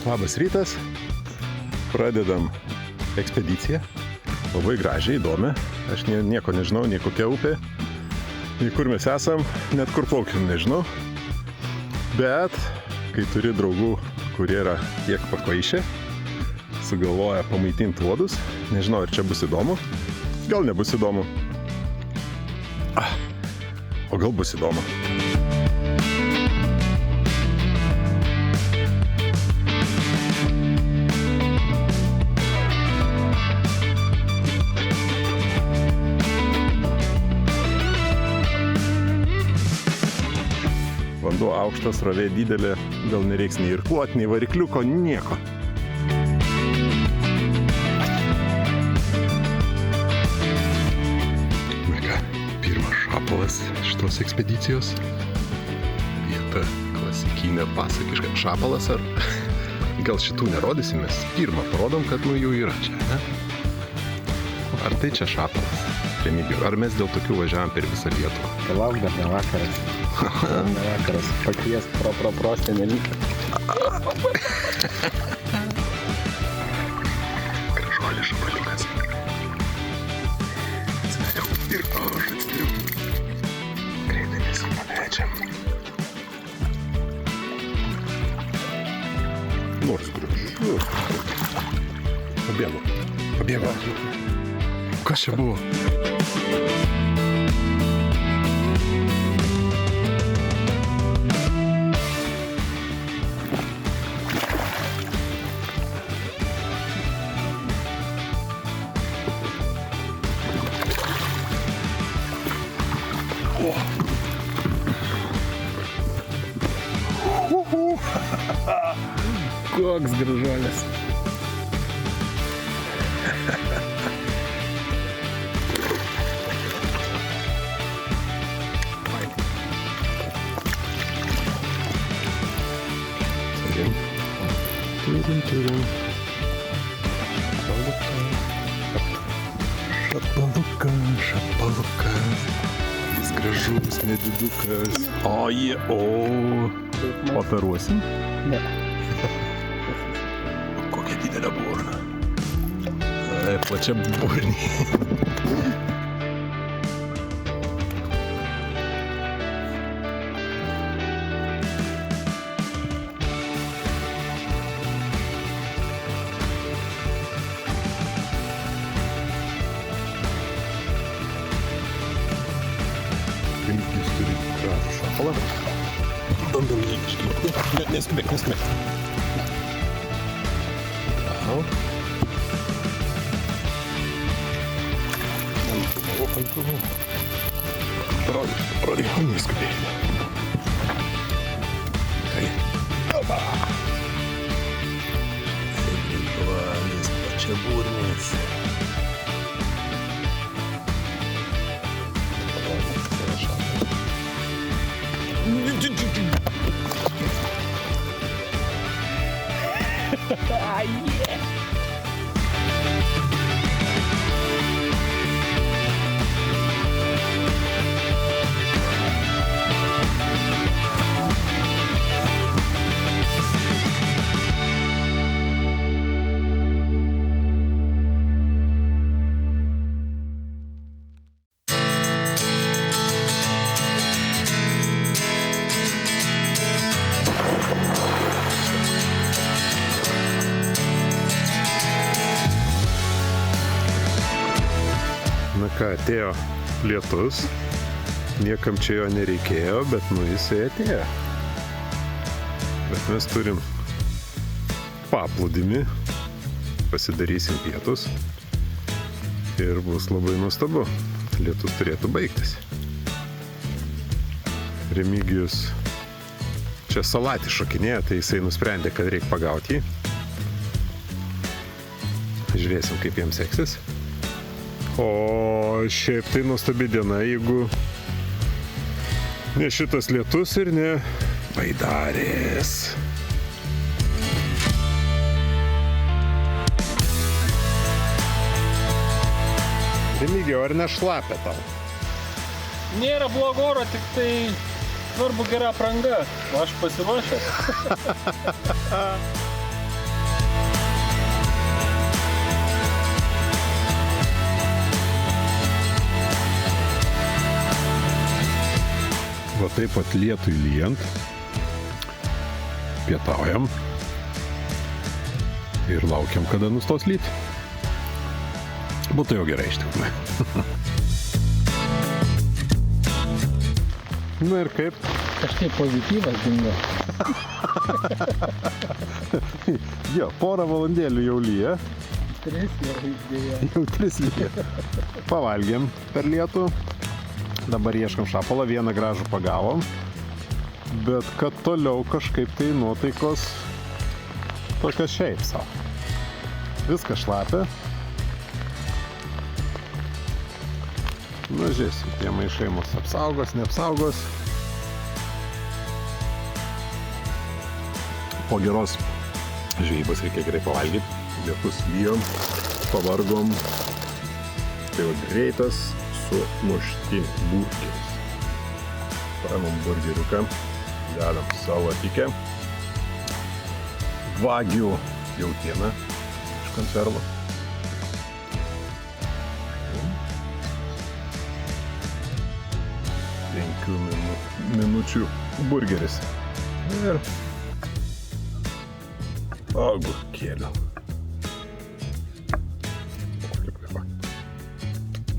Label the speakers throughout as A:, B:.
A: Labas rytas. Pradedam ekspediciją. Labai gražiai, įdomi. Aš nieko nežinau, nei kokia upė, nei kur mes esam, net kur plaukiam nežinau. Bet, kai turi draugų, kurie yra kiek pakvaišę, sugalvoja pamaitinti uodus, nežinau, ar čia bus įdomu. Gal nebus įdomu. O gal bus įdomu. Vanduo aukštas, srovė didelė, gal nereiks nei irkluot, nei varikliuko, nieko. Na ką, pirmas šapalas šitos ekspedicijos. Vieta klasikinė, pasakiška. Šapalas ar? Gal šitų nerodysim, mes pirmą parodom, kad jų yra čia, ne? Ar tai čia šapalas? Remigijau, ar mes dėl tokių važiavam per visą Lietuvą?
B: Palauk, dar ne vakaras. Ne vakaras. Pakvies prosenelį.
A: Gražuolis šapaliukas. Atsveriau ir aš atsveriau. Greitai visą paleidžiam. Nors gražu. Pabėgo. Kas čia buvo?
B: Koks gražuolis.
A: Turim. Šapaluka. Jis gražus, nedidukas. Operuosim?
B: Ne.
A: Kokia didelė burna. Plačia burniai. Remigijus turi gražų šapalą. Bandom jį iškilti. Neskubėk. Aha. Parodyk, neskubėk. Kai. Opa! Jis plačia burnis. Na ką, atėjo lietus, niekam čia jo nereikėjo, bet jisai atėjo. Bet mes turim paplūdimį, pasidarysim pietus ir bus labai nuostabu. Lietus turėtų baigtis. Remigijus čia salatį šokinėja, tai jisai nusprendė, kad reikia pagauti jį. Žiūrėsim, kaip jiems seksis. O šiaip tai nuostabi diena, jeigu ne šitas lietus ir ne baidarės. Remigijau, ar nešlapia tau?
B: Nėra blogo oro, tik tai svarbu gera apranga. O aš pasiruošęs.
A: Va taip pat lietui lyjant. Pietaujam. Ir laukiam, kada nustos lyti. Būtų jau gerai iš tikrųjų. Na ir kaip?
B: Kažkaip pozityvas dingo.
A: Jo, porą valandėlių jau lyja.
B: 3 jau įdėjo.
A: Jau 3 lyja. Pavalgėm per lietų. Dabar ieškam šapalą, vieną gražų pagavom. Bet kad toliau kažkaip tai nuotaikos tokios šiaip savo. Viskas šlapia. Na, žiūrėsim, tie maišai mus apsaugos, neapsaugos. Po geros žvejybos reikia gerai pavalgyti. Lietus lyjom, pavargom. Tai va greitas sumuštinių burgeris. Paimam burgeriuką, dedam savo tikę. Vagių jautieną iš konservo. 5 minučių burgeris. Ir agurkėlių.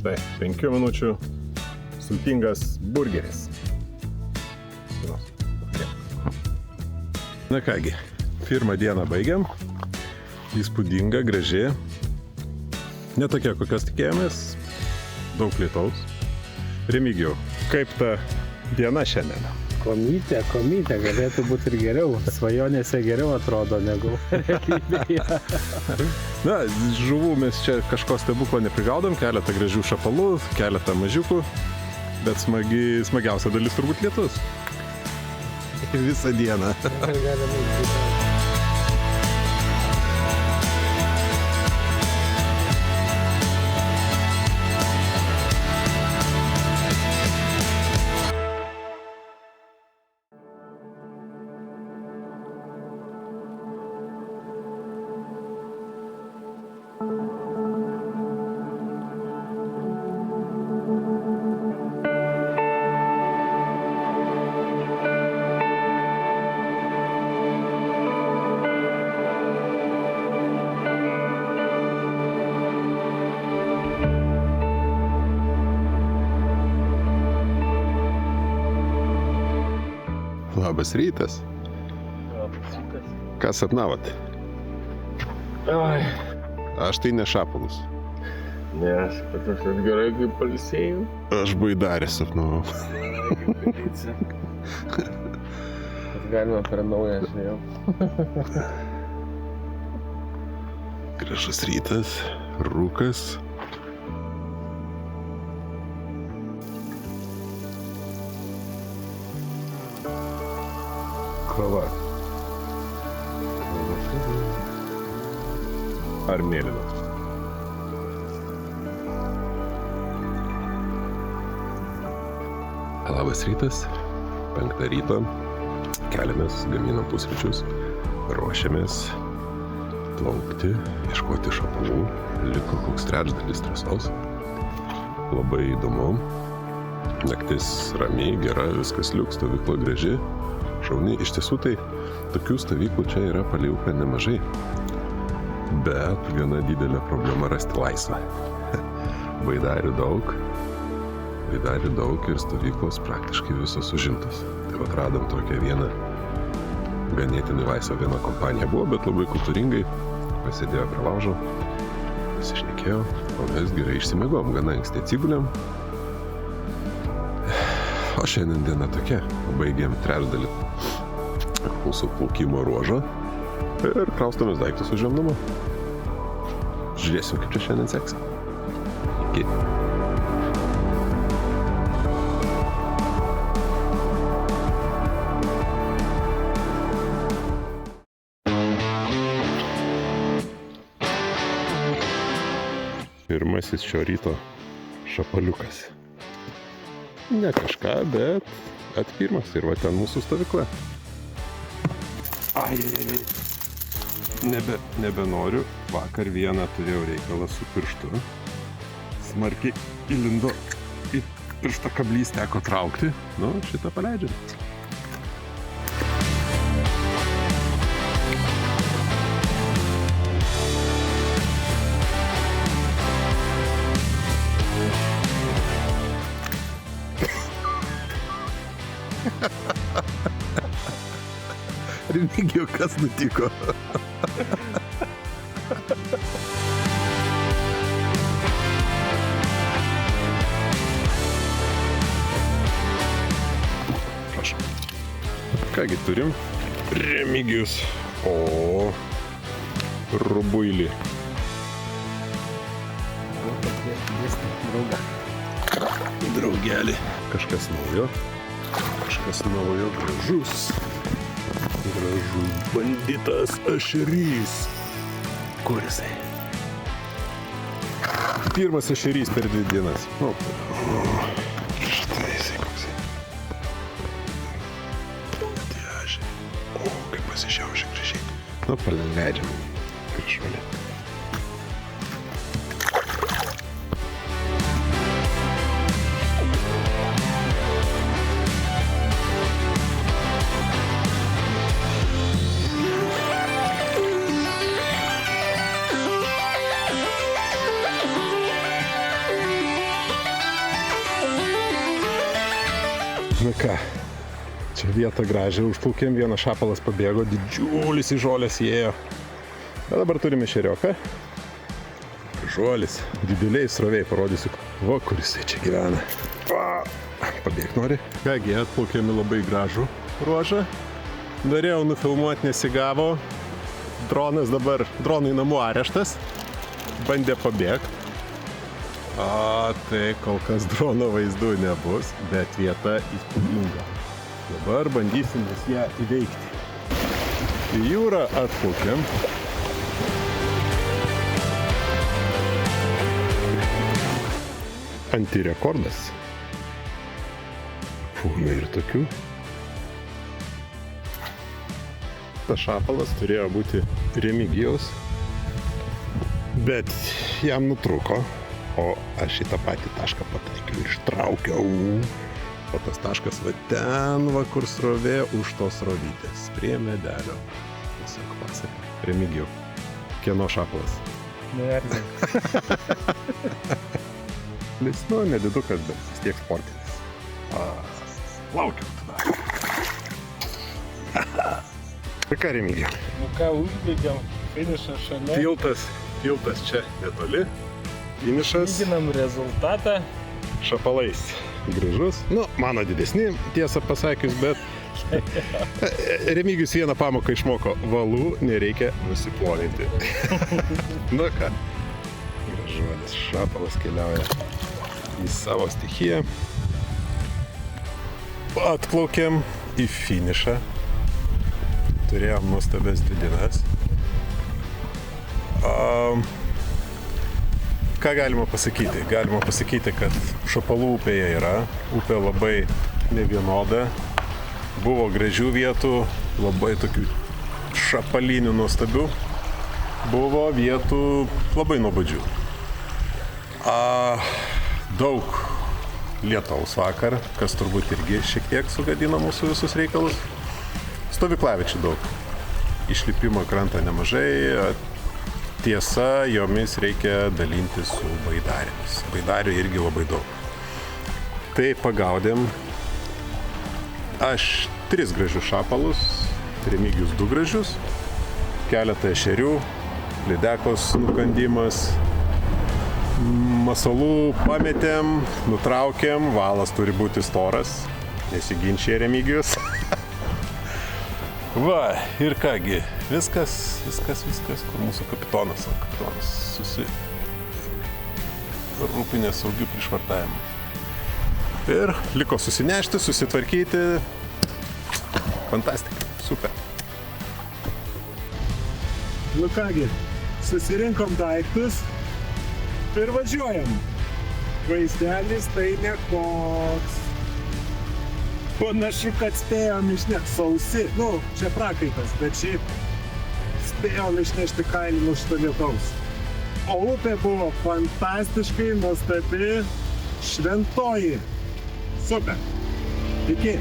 A: Štai, 5 minučių sultingas burgeris. Na kągi, pirmą dieną baigiam. Įspūdinga, graži. Ne tokia, kokios tikėjomės. Daug lietaus. Remigijau, kaip ta diena šiandien?
B: Komytė, galėtų būti ir geriau. Svajonėse geriau atrodo negu realybėje.
A: Na, žuvų mes čia kažko stebuklo neprigaudom, keletą gražių šapalų, keletą mažiukų, bet smagiausia dalis turbūt lietus. Visą dieną. Labas rytas. Ką sapnavot?
B: Oi.
A: Aš tai ne šapalus.
B: Ne, aš patokiu gerai, kaip palsėjau.
A: Aš baidarį sapnavau.
B: Galima per naują žinėjau.
A: Gražus rytas, rūkas. Kava. Ar mėlynas? Labas rytas, 5 ryto, keliamės, gaminam pusryčius, ruošiamės plaukti, ieškoti šapalų, liko koks trečdalis trasos. Labai įdomu, naktis ramiai, gera, viskas liuks, stovykla graži, šauni. Iš tiesų tai tokių stovyklų čia yra palei upę nemažai, bet gana didelė problema rasti laisvą. Baidarių daug ir stovyklos praktiškai visos užimtos. Tai vat radom tokią vieną ganėtinai laisvą, viena kompanija buvo, bet labai kultūringai pasėdėjo prie laužo, pasišnekėjo, o mes gerai išsimegom, gana anksti atsigulėm. O šiandien diena tokia, baigėm trečdalį mūsų plaukimo ruožo ir kraustomės daiktus užėjom namo. Žiūrėsim, kaip čia šiandien seks. Iki. Pirmasis šio ryto šapaliukas. Ne kažką, bet atpirmas ir va ten mūsų stovykla. Nebenoriu. Vakar vieną turėjau reikalą su pirštu. Smarkiai įlindo į Ir šitą kablys teko traukti. Nu, šitą paleidžiam. Remigijau, kas nutiko? Prašau. Kągi turim? Remigijus. O, rubuilį. Draugelį. Kažkas naujo. Kažkas naujo, gražus. Gražus banditas ešerys. Kur jisai? Pirmas ešerys per 2 dienas. O, štai jisai koksai. Diežė. O, kaip pasišiaušia gražiai. Nu, paleidžiam. Gražuolė. Na ką, čia vietą gražią užplaukėm, vienas šapalas pabėgo, didžiulis į žolės įėjo. Bet dabar turime šerioką. Žuolis, dideliai sroviai, parodysiu. Va, kur jisai čia gyvena. Pabėg nori. Kągi, atplaukėm į labai gražų ruožą. Norėjau nufilmuoti, nesigavo. Dronas dabar, dronui namų areštas. Bandė pabėgti. O, tai kol kas drono vaizdų nebus, bet vieta įspūdinga. Dabar bandysim vis ją įveikti. Į jūrą atplaukiam. Antirekordas. Būna ir tokių. Tas šapalas turėjo būti Remigijaus, bet jam nutrūko. O aš į tą patį tašką pataikiau ir ištraukiau. O tas taškas va ten, va kur srovė, už tos srovytės, prie medelio. Tiesiog pasaka. Remigijau, kieno šapalas?
B: Neerzink.
A: Lis, nu, nedidukas, bet vis tiek sportinis. Laukiam tada. Tai ką, Remigijau?
B: Nu ką, užbaigiam, finišą šalia.
A: Tiltas čia netoli. Finišas.
B: Lyginam rezultatą.
A: Šapalais gražus. Nu, mano didesni, tiesą pasakius, bet Remigijus vieną pamoką išmoko. Valų nereikia nusiploninti. Nu ką, gražuolis šapalas keliauja į savo stichiją. Atplaukėm į finišą. Turėjom nuostabias 2 dienas. Ką galima pasakyti? Galima pasakyti, kad šapalų upėje yra. Upė labai nevienoda. Buvo gražių vietų, labai tokių šapalinių nuostabių. Buvo vietų labai nuobodžių. Daug lietaus vakar, kas turbūt irgi šiek tiek sugadino mūsų visus reikalus. Stovyklaviečių daug. Išlipimo krantą nemažai. Tiesa, jomis reikia dalinti su baidarėmis. Baidarių irgi labai daug. Tai pagaudėm aš 3 gražius šapalus, Remigijus 2 gražius, keletą ešerių, lydekos nukandimas, masalų pametėm, nutraukėm, valas turi būti storas, nesiginčia Remigijus. Va, ir kągi, viskas, kur mūsų kapitonas susirūpinė saugių prišvartavimų. Ir liko susinešti, susitvarkyti. Fantastika, super.
B: Nu kągi, susirinkom daiktus ir važiuojam. Vaizdelis tai nekoks. Panašu, kad spėjom išnešti sausi, čia prakaitas, bet šiaip spėjom išnešti kailį šito lietaus. O upė buvo fantastiškai nuostabi, šventoji. Super. Iki.